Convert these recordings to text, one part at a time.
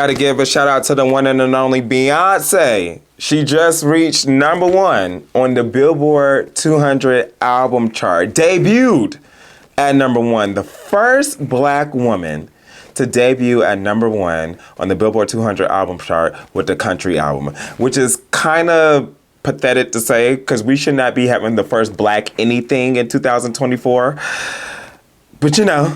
Gotta give a shout out to the one and only Beyoncé. She just reached #1 on the Billboard 200 album chart. Debuted at #1. The first black woman to debut at #1 on the Billboard 200 album chart with the country album, which is kind of pathetic to say because we should not be having the first black anything in 2024. But you know,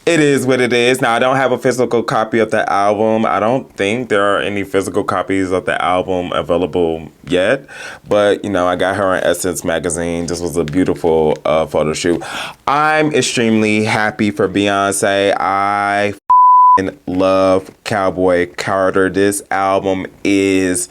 it is what it is. Now, I don't have a physical copy of the album. I don't think there are any physical copies of the album available yet. But, you know, I got her in Essence magazine. This was a beautiful photo shoot. I'm extremely happy for Beyoncé. I love Cowboy Carter. This album is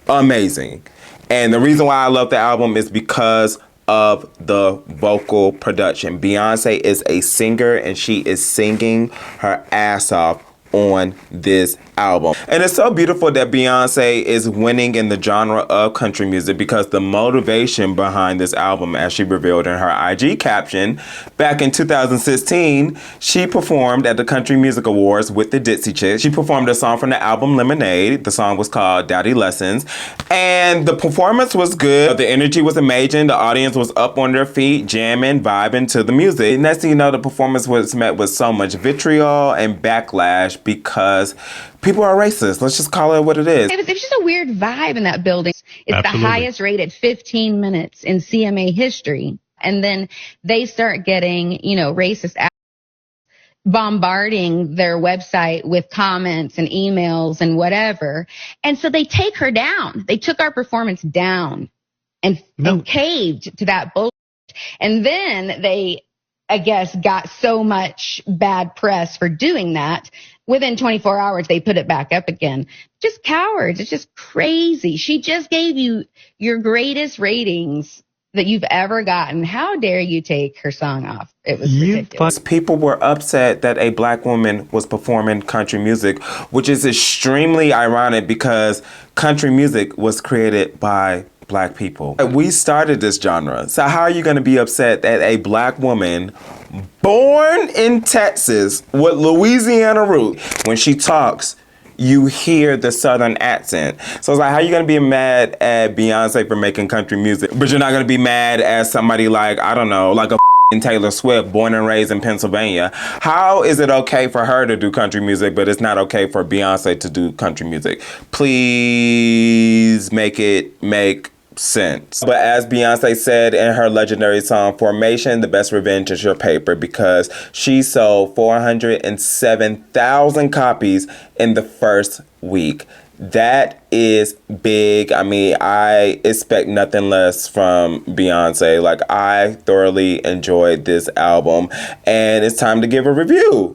amazing. And the reason why I love the album is because of the vocal production. Beyoncé is a singer and she is singing her ass off on this album. And it's so beautiful that Beyoncé is winning in the genre of country music because the motivation behind this album, as she revealed in her IG caption, back in 2016, she performed at the Country Music Awards with the Dixie Chicks. She performed a song from the album Lemonade. The song was called Daddy Lessons. And the performance was good. The energy was amazing. The audience was up on their feet, jamming, vibing to the music. And next thing you know, the performance was met with so much vitriol and backlash because people are racist. Let's just call it what it is. It was just a weird vibe in that building. It's Absolutely. the highest rated 15 minutes in CMA history. And then they start getting, racist bombarding their website with comments and emails and whatever. And so they take her down. They took our performance down and caved to that bullshit. And then they, I guess, got so much bad press for doing that. Within 24 hours, they put it back up again. Just cowards. It's just crazy. She just gave you your greatest ratings that you've ever gotten. How dare you take her song off? It was ridiculous. People were upset that a black woman was performing country music, which is extremely ironic because country music was created by black people. We started this genre. So how are you going to be upset that a black woman born in Texas with Louisiana roots, when she talks, you hear the Southern accent? So it's like, how are you going to be mad at Beyonce for making country music, but you're not going to be mad at somebody like, I don't know, like a Taylor Swift, born and raised in Pennsylvania? How is it okay for her to do country music, but it's not okay for Beyonce to do country music? Please make it make sense. But as Beyonce said in her legendary song Formation, the best revenge is your paper, because she sold 407,000 copies in the first week. That is big. I mean, I expect nothing less from Beyonce. Like, I thoroughly enjoyed this album, and it's time to give a review.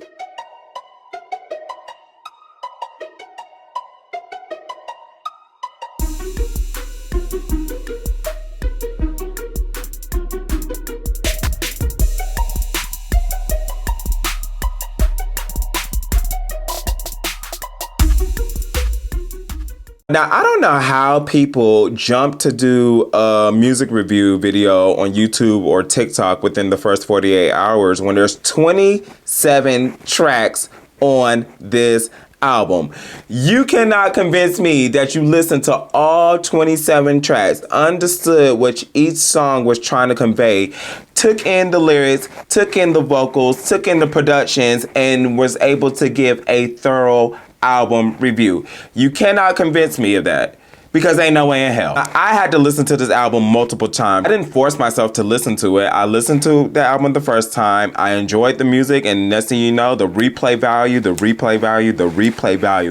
Now, I don't know how people jump to do a music review video on YouTube or TikTok within the first 48 hours when there's 27 tracks on this album. You cannot convince me that you listened to all 27 tracks, understood what each song was trying to convey, took in the lyrics, took in the vocals, took in the productions, and was able to give a thorough album review. You cannot convince me of that, because ain't no way in hell. I had to listen to this album multiple times. I didn't force myself to listen to it. I listened to the album the first time. I enjoyed the music, and next thing you know, the replay value.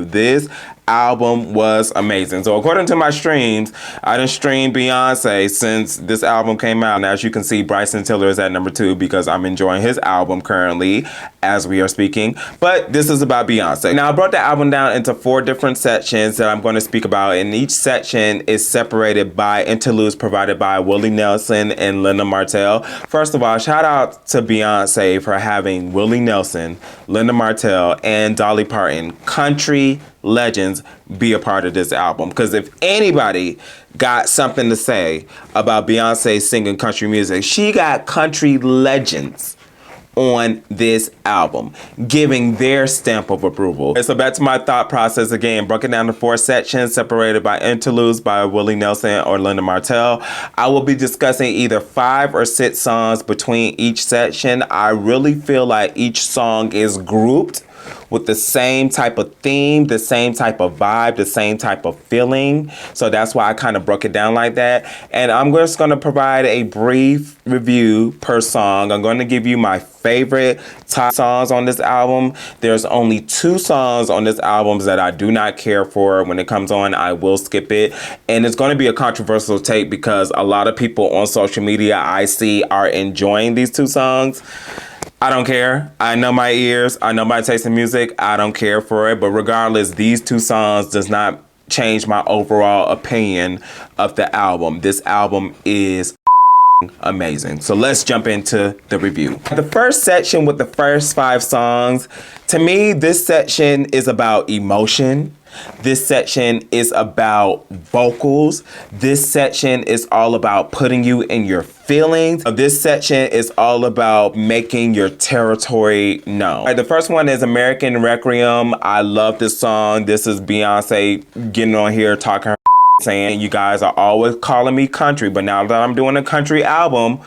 This album was amazing. So according to my streams, I done streamed Beyonce since this album came out. And as you can see, Bryson Tiller is at #2 because I'm enjoying his album currently as we are speaking. But this is about Beyonce. Now, I brought the album down into 4 different sections that I'm going to speak about, and each section is separated by interludes provided by Willie Nelson and Linda Martell. First of all, shout out to Beyonce for having Willie Nelson, Linda Martell, and Dolly Parton, country legends, be a part of this album. Because if anybody got something to say about Beyonce singing country music, she got country legends on this album, giving their stamp of approval. Okay, so back to my thought process again, broken down to 4 sections, separated by interludes by Willie Nelson or Linda Martell. I will be discussing either 5 or 6 songs between each section. I really feel like each song is grouped with the same type of theme, the same type of vibe, the same type of feeling. So that's why I kind of broke it down like that. And I'm just going to provide a brief review per song. I'm going to give you my favorite top songs on this album. There's only 2 songs on this album that I do not care for. When it comes on, I will skip it. And it's going to be a controversial take because a lot of people on social media I see are enjoying these 2 songs. I don't care. I know my ears. I know my taste in music. I don't care for it. But regardless, these 2 songs does not change my overall opinion of the album. This album is amazing. So let's jump into the review. The first section with the first 5 songs, to me, this section is about emotion. This section is about vocals. This section is all about putting you in your feelings. This section is all about making your territory known. All right, the first one is American Requiem. I love this song. This is Beyonce getting on here talking her saying, you guys are always calling me country, but now that I'm doing a country album,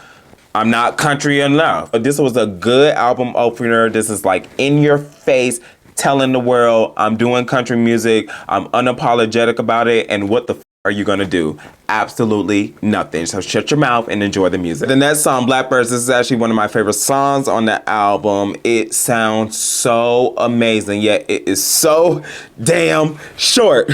I'm not country enough. But this was a good album opener. This is like in your face, telling the world I'm doing country music. I'm unapologetic about it. And what the are you gonna do? Absolutely nothing. So shut your mouth and enjoy the music. The next song, Blackbirds, this is actually one of my favorite songs on the album. It sounds so amazing, yet it is so damn short.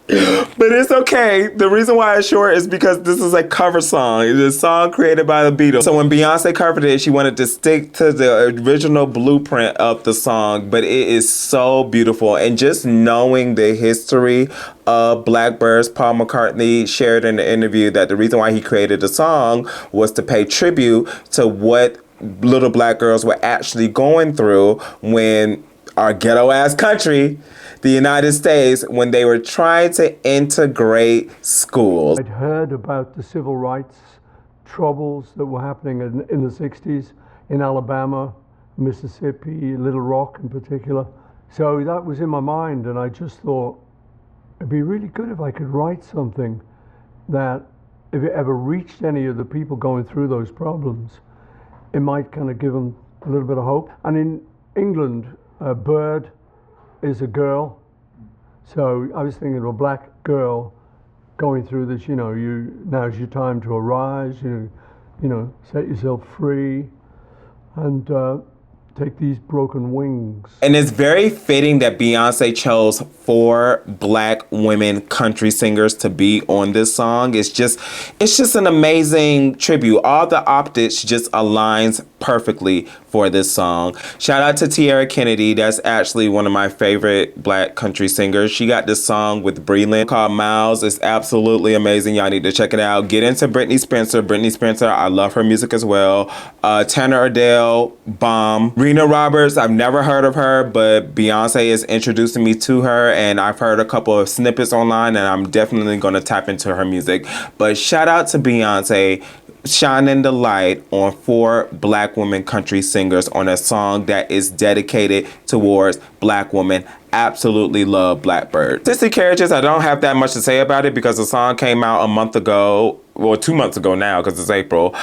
But it's okay. The reason why it's short is because this is a cover song. It's a song created by the Beatles. So when Beyonce covered it, she wanted to stick to the original blueprint of the song, but it is so beautiful. And just knowing the history of Blackbirds, Paul McCartney shared in the interview that the reason why he created the song was to pay tribute to what little black girls were actually going through when our ghetto ass country, the United States, when they were trying to integrate schools. I'd heard about the civil rights troubles that were happening in the 60s in Alabama, Mississippi, Little Rock in particular. So that was in my mind, and I just thought it'd be really good if I could write something that, if it ever reached any of the people going through those problems, it might kind of give them a little bit of hope. And in England, a bird is a girl. So I was thinking of a black girl going through this, now's your time to arise, set yourself free and take these broken wings. And it's very fitting that Beyonce chose 4 black women country singers to be on this song. It's just an amazing tribute. All the optics just aligns perfectly for this song. Shout out to Tiara Kennedy. That's actually one of my favorite black country singers. She got this song with Breland called Miles. It's absolutely amazing. Y'all need to check it out. Get into Brittany Spencer. Brittany Spencer, I love her music as well. Tanner Adele, bomb. Rena Roberts, I've never heard of her, but Beyonce is introducing me to her, and I've heard a couple of snippets online, and I'm definitely going to tap into her music. But shout out to Beyonce shining the light on 4 black women country singers on a song that is dedicated towards black women. Absolutely love Blackbird. 60 Carriages, I don't have that much to say about it because the song came out a month ago. Well, 2 months ago now because it's April.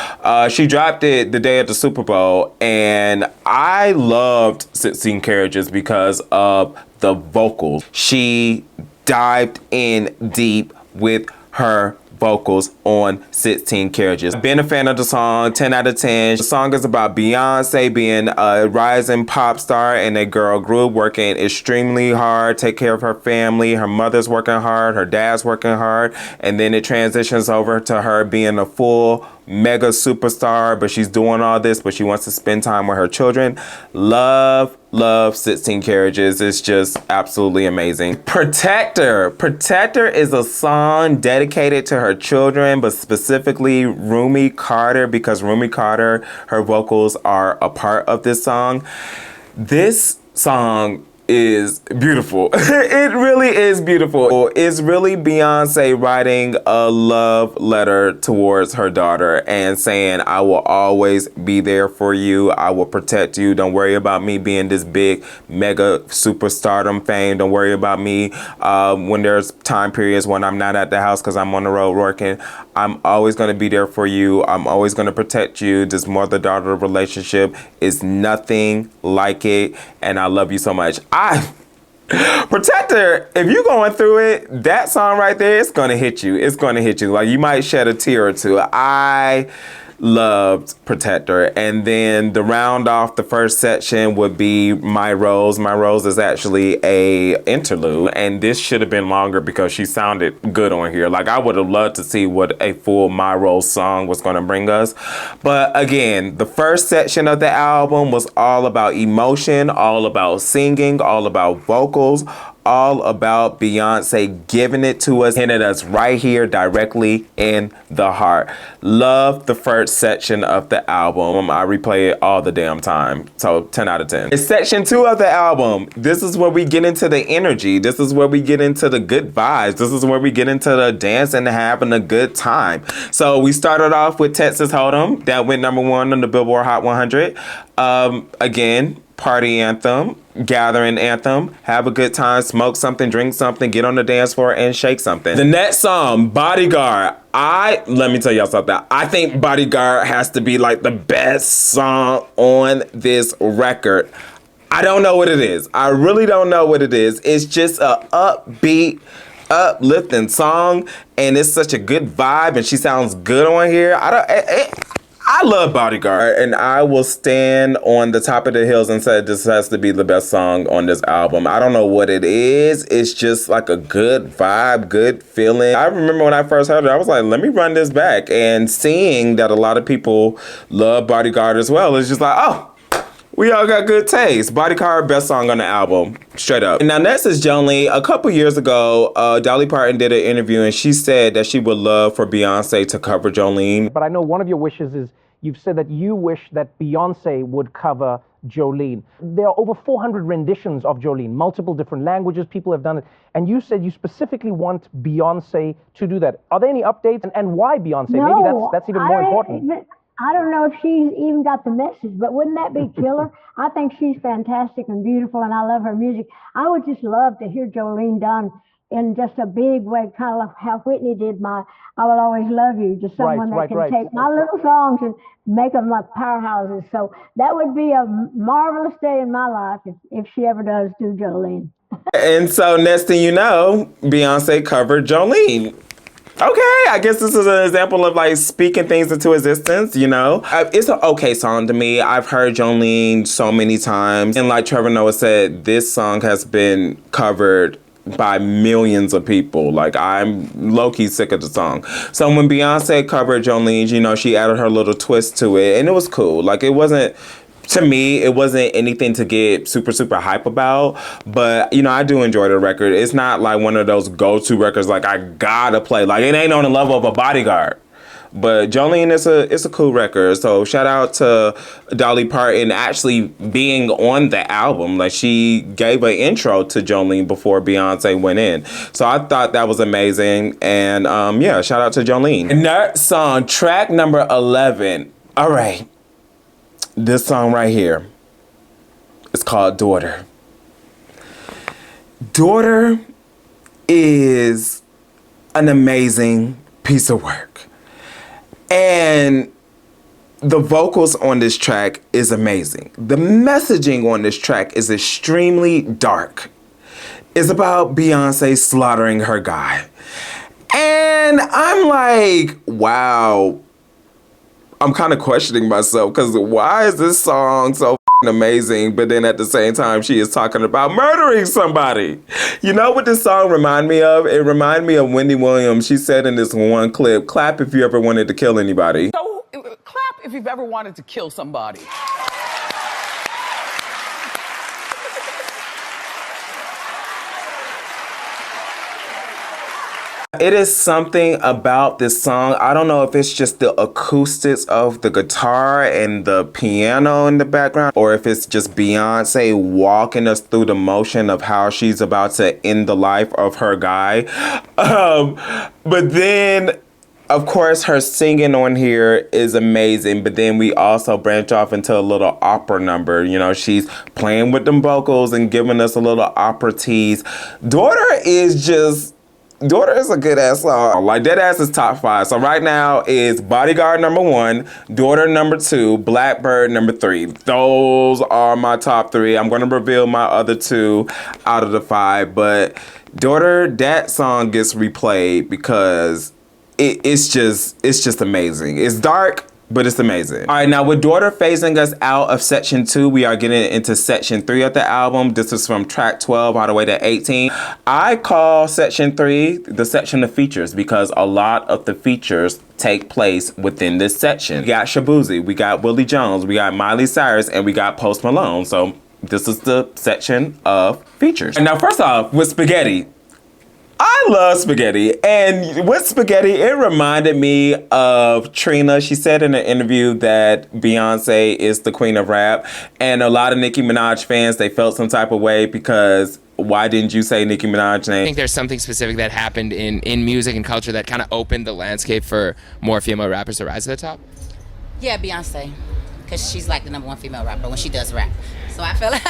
She dropped it the day of the Super Bowl, and I loved 16 Carriages because of the vocals. She dived in deep with her vocals on 16 Carriages. I've been a fan of the song, 10 out of 10. The song is about Beyonce being a rising pop star in a girl group, working extremely hard, take care of her family. Her mother's working hard, her dad's working hard, and then it transitions over to her being a full mega superstar, but she's doing all this, but she wants to spend time with her children. Love 16 Carriages. It's just absolutely amazing. Protector is a song dedicated to her children, but specifically Rumi Carter, because Rumi Carter, her vocals are a part of this song. This song is beautiful. It really is beautiful. It's really Beyonce writing a love letter towards her daughter and saying, I will always be there for you. I will protect you. Don't worry about me being this big mega superstardom fame. Don't worry about me when there's time periods when I'm not at the house because I'm on the road working. I'm always going to be there for you. I'm always going to protect you. This mother-daughter relationship is nothing like it. And I love you so much. Protector, if you're going through it, that song right there, it's going to hit you. It's going to hit you. Like, you might shed a tear or two. I loved Protector. And then to round off the first section would be My Rose. My Rose is actually a interlude, and this should have been longer because she sounded good on here. Like, I would have loved to see what a full My Rose song was going to bring us. But again, the first section of the album was all about emotion, all about singing, all about vocals, all about Beyonce giving it to us, hitting us right here directly in the heart. Love the first section of the album. I replay it all the damn time. So 10 out of 10. In section 2 of the album, this is where we get into the energy. This is where we get into the good vibes. This is where we get into the dancing and having a good time. So we started off with Texas Hold'em. That went #1 on the Billboard Hot 100. Again, party anthem, gathering anthem, have a good time, smoke something, drink something, get on the dance floor and shake something. The next song, Bodyguard. Let me tell y'all something. I think Bodyguard has to be like the best song on this record. I don't know what it is. I really don't know what it is. It's just a upbeat, uplifting song, and it's such a good vibe, and she sounds good on here. I love Bodyguard, and I will stand on the top of the hills and say this has to be the best song on this album. I don't know what it is. It's just like a good vibe, good feeling. I remember when I first heard it, I was like, let me run this back. And seeing that a lot of people love Bodyguard as well, it's just like, oh, we all got good taste. Bodyguard, best song on the album. Straight up. Now, next is Jolene. A couple years ago, Dolly Parton did an interview, and she said that she would love for Beyonce to cover Jolene. But I know one of your wishes is you've said that you wish that Beyonce would cover Jolene. There are over 400 renditions of Jolene, multiple different languages, people have done it. And you said you specifically want Beyonce to do that. Are there any updates? And why Beyonce? No, maybe that's even more important. I don't know if she's even got the message, but wouldn't that be killer? I think she's fantastic and beautiful, and I love her music. I would just love to hear Jolene done in just a big way, kind of like how Whitney did my I Will Always Love You, just someone that can take my little songs and make them like powerhouses. So that would be a marvelous day in my life if she ever does do Jolene. And so next thing you know, Beyonce covered Jolene. Okay, I guess this is an example of like speaking things into existence, you know? It's an okay song to me. I've heard Jolene so many times. And like Trevor Noah said, this song has been covered by millions of people. Like, I'm low-key sick of the song. So when Beyonce covered Jolene, you know, she added her little twist to it, and it was cool. Like, it wasn't, to me, it wasn't anything to get super, super hype about. But, you know, I do enjoy the record. It's not like one of those go-to records like I gotta play. Like, it ain't on the level of a Bodyguard. But Jolene it's a cool record. So shout out to Dolly Parton actually being on the album. Like, she gave an intro to Jolene before Beyonce went in. So I thought that was amazing. And yeah, shout out to Jolene. And that song, track number 11. All right. This song right here. It's called Daughter. Daughter is an amazing piece of work. And the vocals on this track is amazing. The messaging on this track is extremely dark. It's about Beyonce slaughtering her guy. And I'm like, wow. I'm kind of questioning myself because why is this song so amazing, but then at the same time she is talking about murdering somebody? You know what this song remind me of? It remind me of Wendy Williams. She said in this one clip, clap if you ever wanted to kill anybody. So clap if you've ever wanted to kill somebody. It is something about this song. I don't know if it's just the acoustics of the guitar and the piano in the background, or if it's just Beyonce walking us through the motion of how she's about to end the life of her guy. But then, of course, her singing on here is amazing, but then we also branch off into a little opera number. You know, she's playing with them vocals and giving us a little opera tease. Daughter is a good ass song. Like, that ass is top 5. So right now is Bodyguard number 1, Daughter number 2, Blackbird number 3. Those are my top 3. I'm going to reveal my other 2 out of the 5. But Daughter, that song gets replayed because it's just amazing. It's dark, but it's amazing. All right, now with Daughter phasing us out of section 2, we are getting into section 3 of the album. This is from track 12 all the way to 18. I call section 3 the section of features because a lot of the features take place within this section. We got Shaboozey, we got Willie Jones, we got Miley Cyrus, and we got Post Malone. So this is the section of features. And now first off, with Spaghetti. I love Spaghetti, and with Spaghetti, it reminded me of Trina. She said in an interview that Beyonce is the queen of rap, and a lot of Nicki Minaj fans, they felt some type of way because why didn't you say Nicki Minaj's name? I think there's something specific that happened in music and culture that kind of opened the landscape for more female rappers to rise to the top. Yeah, Beyonce, because she's like the #1 female rapper when she does rap. So I feel like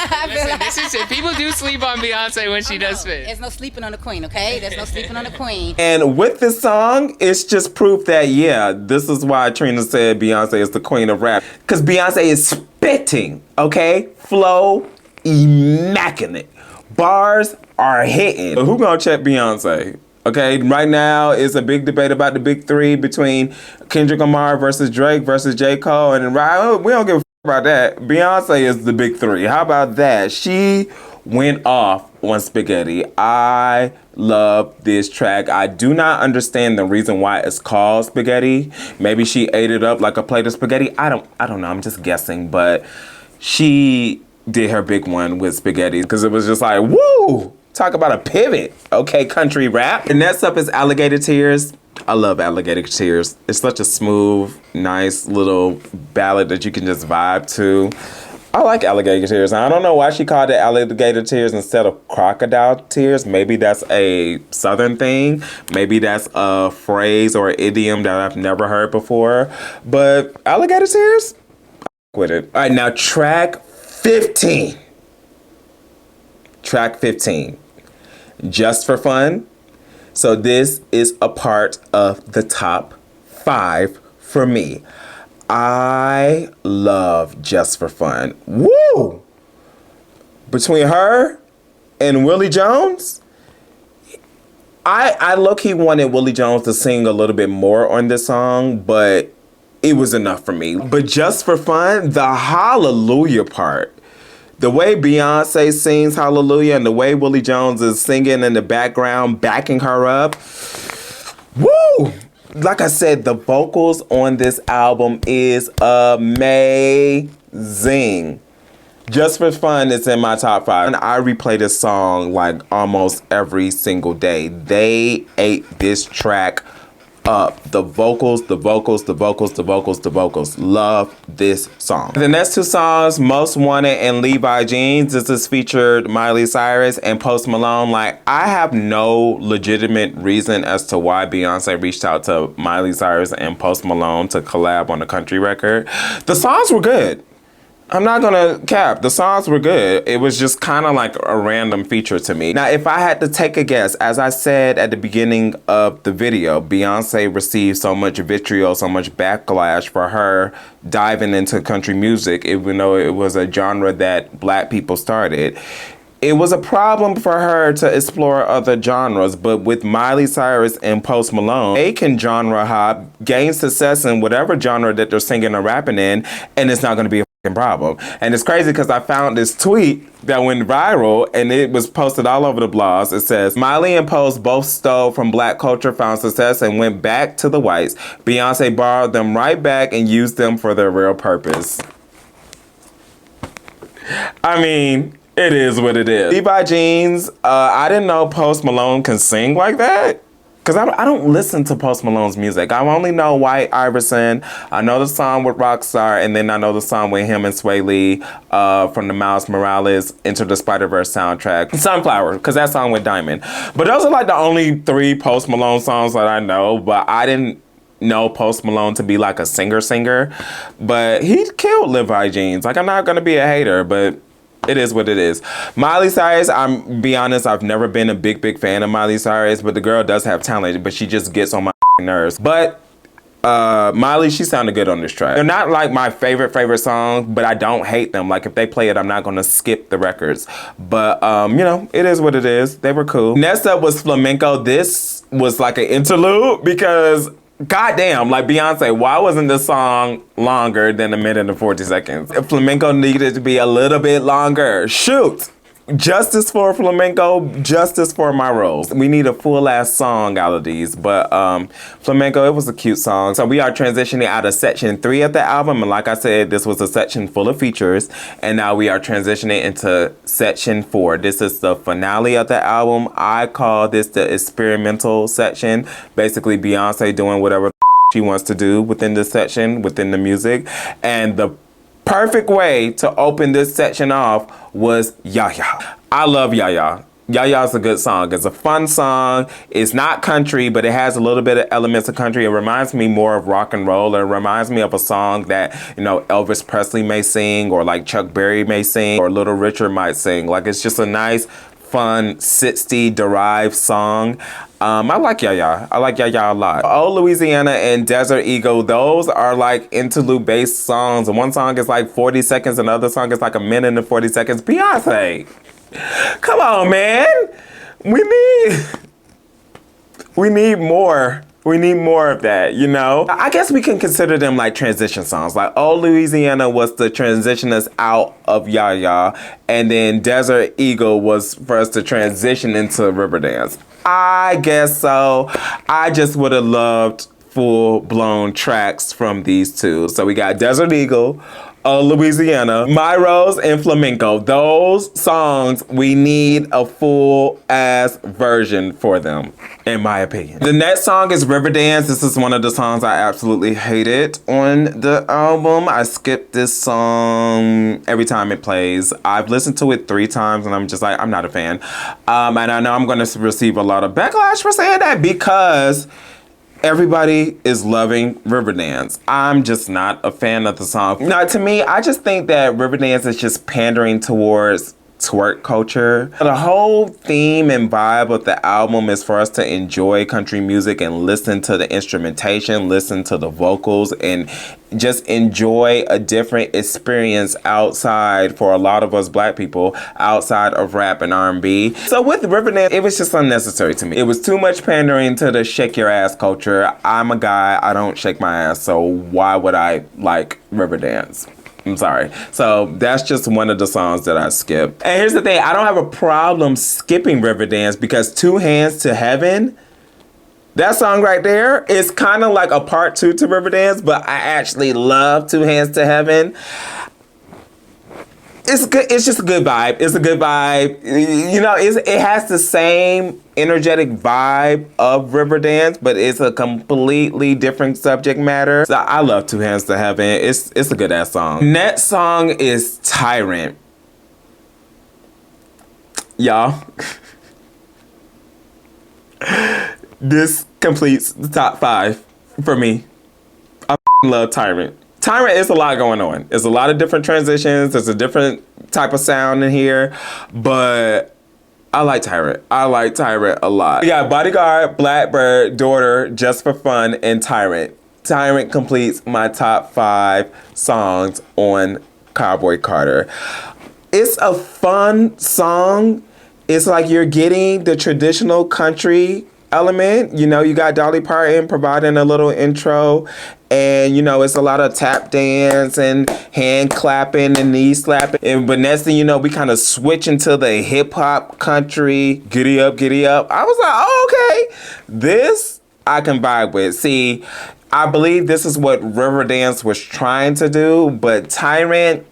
This is it. People do sleep on Beyonce when she does spit. There's no sleeping on the queen, okay? There's no sleeping on the queen. And with this song, it's just proof that, yeah, this is why Trina said Beyonce is the queen of rap. Because Beyonce is spitting, okay? Flow, immaculate. Bars are hitting. But who gonna check Beyonce? Okay, right now it's a big debate about the big 3 between Kendrick Lamar versus Drake versus J. Cole. And we don't give a about that. Beyonce is the big 3. How about that? She went off on Spaghetti. I love this track. I do not understand the reason why it's called Spaghetti. Maybe she ate it up like a plate of spaghetti. I don't know. I'm just guessing, but she did her big one with Spaghetti because it was just like, woo! Talk about a pivot. Okay, country rap. And next up is Alligator Tears. I love Alligator Tears. It's such a smooth, nice little ballad that you can just vibe to. I like Alligator Tears. I don't know why she called it Alligator Tears instead of Crocodile Tears. Maybe that's a Southern thing. Maybe that's a phrase or idiom that I've never heard before. But Alligator Tears, I'm with it. All right, now track 15. Track 15. Just for Fun. So this is a part of the top 5 for me. I love Just for Fun. Woo! Between her and Willie Jones, I low-key wanted Willie Jones to sing a little bit more on this song, but it was enough for me. But Just for Fun, the hallelujah part, the way Beyonce sings Hallelujah and the way Willie Jones is singing in the background, backing her up. Woo! Like I said, the vocals on this album is amazing. Just for Fun is in my top 5. And I replay this song like almost every single day. They ate this track up. The vocals. Love this song. The next 2 songs, Most Wanted and Levi Jeans. This is featured Miley Cyrus and Post Malone. Like, I have no legitimate reason as to why Beyonce reached out to Miley Cyrus and Post Malone to collab on a country record. The songs were good. I'm not gonna cap. The songs were good. It was just kind of like a random feature to me. Now, if I had to take a guess, as I said at the beginning of the video, Beyonce received so much vitriol, so much backlash for her diving into country music, even though it was a genre that Black people started. It was a problem for her to explore other genres, but with Miley Cyrus and Post Malone, they can genre hop, gain success in whatever genre that they're singing or rapping in, and it's not gonna be a problem. And it's crazy because I found this tweet that went viral and it was posted all over the blogs. It says, Miley and Post both stole from Black culture, found success, and went back to the whites. Beyonce borrowed them right back and used them for their real purpose. I mean, it is what it is. Levi Jeans, I didn't know Post Malone can sing like that. Because I don't listen to Post Malone's music. I only know White Iverson. I know the song with Rockstar, and then I know the song with him and Sway Lee from the Miles Morales Into the Spider-Verse soundtrack. Sunflower, because that song with Diamond. But those are like the only 3 Post Malone songs that I know, but I didn't know Post Malone to be like a singer. But he killed Levi Jeans. Like, I'm not going to be a hater, but it is what it is. Miley Cyrus, I'm be honest, I've never been a big fan of Miley Cyrus, but the girl does have talent, but she just gets on my nerves. But Miley, she sounded good on this track. They're not like my favorite song, but I don't hate them. Like, if they play it, I'm not gonna skip the records. But you know, it is what it is. They were cool. Next up was Flamenco. This was like an interlude because goddamn, like Beyonce, why wasn't this song longer than 1 minute and 40 seconds? Flamenco needed to be a little bit longer. Shoot! Justice for Flamenco, justice for my rose. We need a full-ass song out of these, but Flamenco, it was a cute song. So we are transitioning out of section 3 of the album, and like I said, this was a section full of features, and now we are transitioning into section 4. This is the finale of the album. I call this the experimental section. Basically, Beyonce doing whatever she wants to do within this section, within the music, and the perfect way to open this section off was Yaya. I love Yaya. Yaya's a good song. It's a fun song. It's not country, but it has a little bit of elements of country. It reminds me more of rock and roll. It reminds me of a song that, you know, Elvis Presley may sing, or like Chuck Berry may sing, or Little Richard might sing. Like, it's just a nice, fun, 60s derived song. I like Yaya. I like Yaya a lot. Oh Louisiana and Desert Eagle, those are like interlude based songs. And one song is like 40 seconds, and the other song is like 1 minute and 40 seconds. Beyonce, come on, man. We need more. We need more of that, you know? I guess we can consider them like transition songs. Like, Oh Louisiana was to transition us out of Yaya, and then Desert Eagle was for us to transition into Riiverdance. I guess so. I just would have loved full-blown tracks from these two. So we got Desert Eagle, Louisiana, My Rose, and Flamenco. Those songs, we need a full-ass version for them, in my opinion. The next song is Riiverdance. This is one of the songs I absolutely hated on the album. I skip this song every time it plays. I've listened to it 3 times, and I'm just like, I'm not a fan. And I know I'm going to receive a lot of backlash for saying that, because everybody is loving Riiverdance. I'm just not a fan of the song. Now, to me, I just think that Riiverdance is just pandering towards twerk culture. The whole theme and vibe of the album is for us to enjoy country music and listen to the instrumentation, listen to the vocals, and just enjoy a different experience outside, for a lot of us black people, outside of rap and R&B. So with Riiverdance, it was just unnecessary to me. It was too much pandering to the shake your ass culture. I'm a guy, I don't shake my ass, so why would I like Riiverdance? I'm sorry. So that's just one of the songs that I skipped. And here's the thing, I don't have a problem skipping Riiverdance, because Two Hands to Heaven, that song right there is kind of like a part 2 to Riiverdance, but I actually love Two Hands to Heaven. It's good. It's just a good vibe. It's a good vibe. You know, it has the same energetic vibe of Riiverdance, but it's a completely different subject matter. So I love Two Hands to Heaven. It's a good ass song. Next song is Tyrant. Y'all, this completes the top 5 for me. I love Tyrant. Tyrant is a lot going on. There's a lot of different transitions. There's a different type of sound in here, but I like Tyrant. I like Tyrant a lot. We got Bodyguard, Blackbird, Daughter, Just for Fun, and Tyrant. Tyrant completes my top 5 songs on Cowboy Carter. It's a fun song. It's like you're getting the traditional country element. You know, you got Dolly Parton providing a little intro, and you know, it's a lot of tap dance and hand clapping and knee slapping. But next thing you know, we kind of switch into the hip hop country, giddy up, giddy up. I was like, oh, okay, this I can vibe with. See, I believe this is what Riiverdance was trying to do, but Tyrant,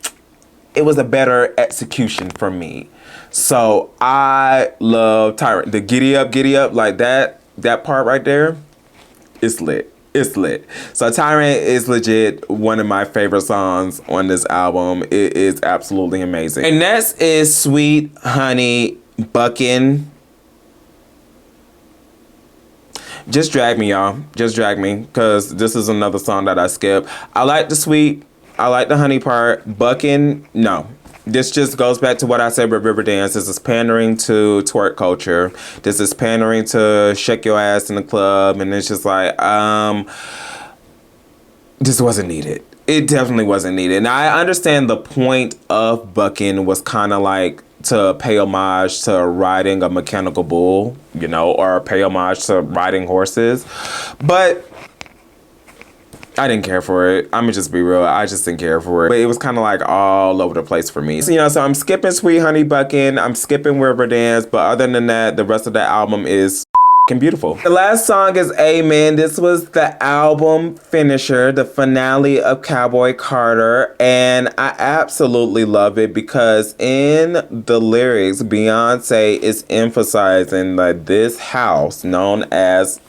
it was a better execution for me. So I love Tyrant. The giddy up like that, that part right there, it's lit. It's lit. So Tyrant is legit one of my favorite songs on this album. It is absolutely amazing. And next is Sweet Honey Buckiin. Just drag me, y'all. Just drag me, because this is another song that I skip. I like the sweet, I like the honey part. Buckiin, no. This just goes back to what I said with Riiverdance. This is pandering to twerk culture. This is pandering to shake your ass in the club. And it's just like, this wasn't needed. It definitely wasn't needed. And I understand the point of Buckiin was kind of like to pay homage to riding a mechanical bull, you know, or pay homage to riding horses. But I didn't care for it. I'm gonna just be real. I just didn't care for it. But it was kind of like all over the place for me. So, you know, so I'm skipping Sweet Honey Buckiin. I'm skipping Riiverdance. But other than that, the rest of the album is beautiful. The last song is Amen. This was the album finisher, the finale of Cowboy Carter, and I absolutely love it because in the lyrics, Beyoncé is emphasizing that this house, known as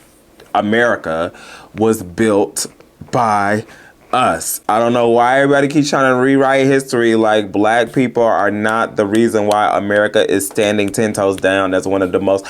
America, was built by us. I don't know why everybody keeps trying to rewrite history like black people are not the reason why America is standing 10 toes down as one of the most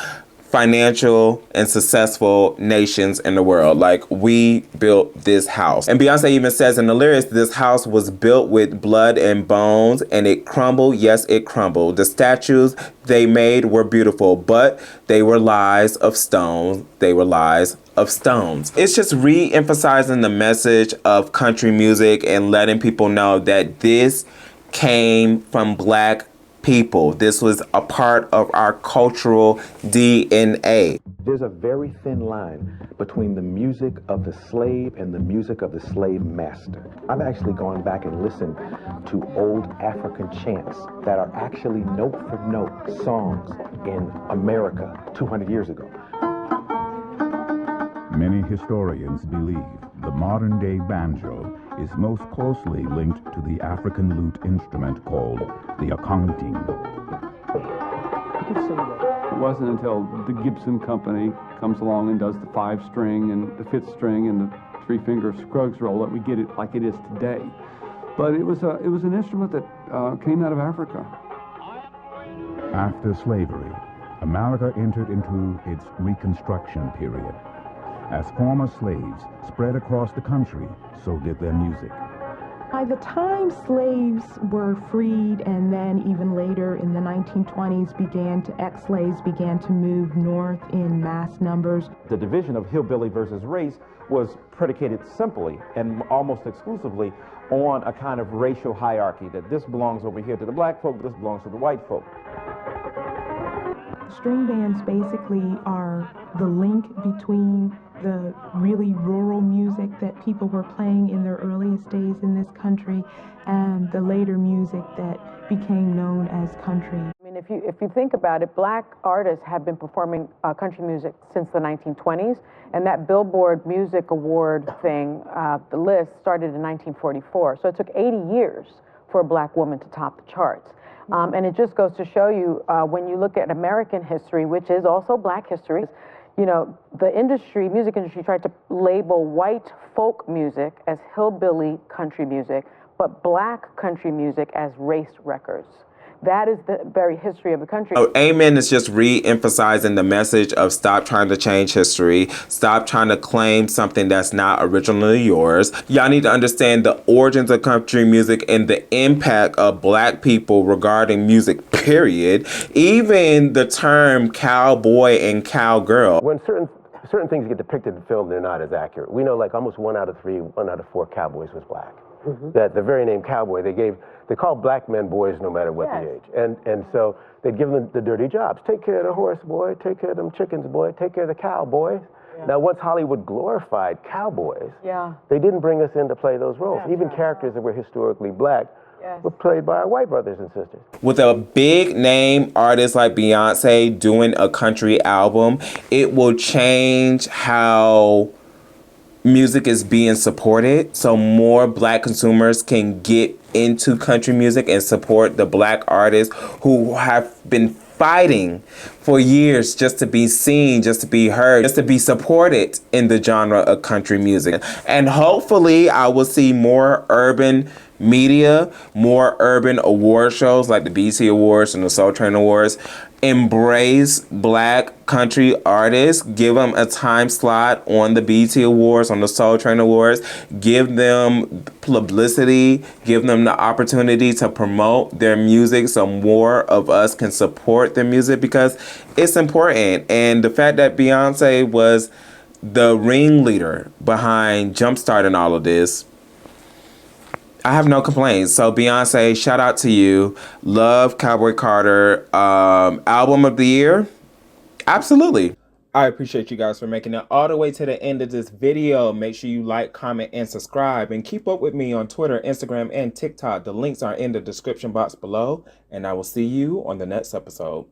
financial and successful nations in the world. Like, we built this house. And Beyonce even says in the lyrics, this house was built with blood and bones and it crumbled. Yes, it crumbled. The statues they made were beautiful, but they were lies of stones. They were lies of stones. It's just re-emphasizing the message of country music and letting people know that this came from black people. This was a part of our cultural DNA. There's a very thin line between the music of the slave and the music of the slave master. I've actually gone back and listened to old African chants that are actually note for note songs in America 200 years ago. Many historians believe the modern-day banjo is most closely linked to the African lute instrument called the accounting. It wasn't until the Gibson Company comes along and does the 5-string and the 5th string and the 3-finger Scruggs roll that we get it like it is today. But it was an instrument that came out of Africa. After slavery, America entered into its Reconstruction period. As former slaves spread across the country, so did their music. By the time slaves were freed, and then even later in the 1920s, ex-slaves began to move north in mass numbers. The division of hillbilly versus race was predicated simply and almost exclusively on a kind of racial hierarchy, that this belongs over here to the black folk, this belongs to the white folk. String bands basically are the link between the really rural music that people were playing in their earliest days in this country and the later music that became known as country. I mean, if you think about it, black artists have been performing country music since the 1920s, and that Billboard Music Award thing, the list started in 1944. So it took 80 years for a black woman to top the charts. And it just goes to show you, when you look at American history, which is also black history, you know, the music industry tried to label white folk music as hillbilly country music, but black country music as race records. That is the very history of the country. Oh, Amen is just re-emphasizing the message of stop trying to change history. Stop trying to claim something that's not originally yours. Y'all need to understand the origins of country music and the impact of black people regarding music, period. Even the term cowboy and cowgirl. When certain things get depicted in film, they're not as accurate. We know like almost 1 out of 3, 1 out of 4 cowboys was black. Mm-hmm. That the very name cowboy, they called black men boys no matter what the age. And so they'd give them the dirty jobs. Take care of the horse, boy. Take care of them chickens, boy. Take care of the cowboys. Yeah. Now, once Hollywood glorified cowboys, they didn't bring us in to play those roles. Even characters that were historically black were played by our white brothers and sisters. With a big name artist like Beyonce doing a country album, it will change how music is being supported, so more black consumers can get into country music and support the black artists who have been fighting for years just to be seen, just to be heard, just to be supported in the genre of country music. And hopefully I will see more urban media, more urban award shows like the BET Awards and the Soul Train Awards embrace black country artists, give them a time slot on the BET Awards, on the Soul Train Awards, give them publicity, give them the opportunity to promote their music so more of us can support their music, because it's important. And the fact that Beyonce was the ringleader behind jumpstarting all of this, I have no complaints. So Beyonce, shout out to you. Love Cowboy Carter. Album of the year? Absolutely. I appreciate you guys for making it all the way to the end of this video. Make sure you like, comment, and subscribe. And keep up with me on Twitter, Instagram, and TikTok. The links are in the description box below. And I will see you on the next episode.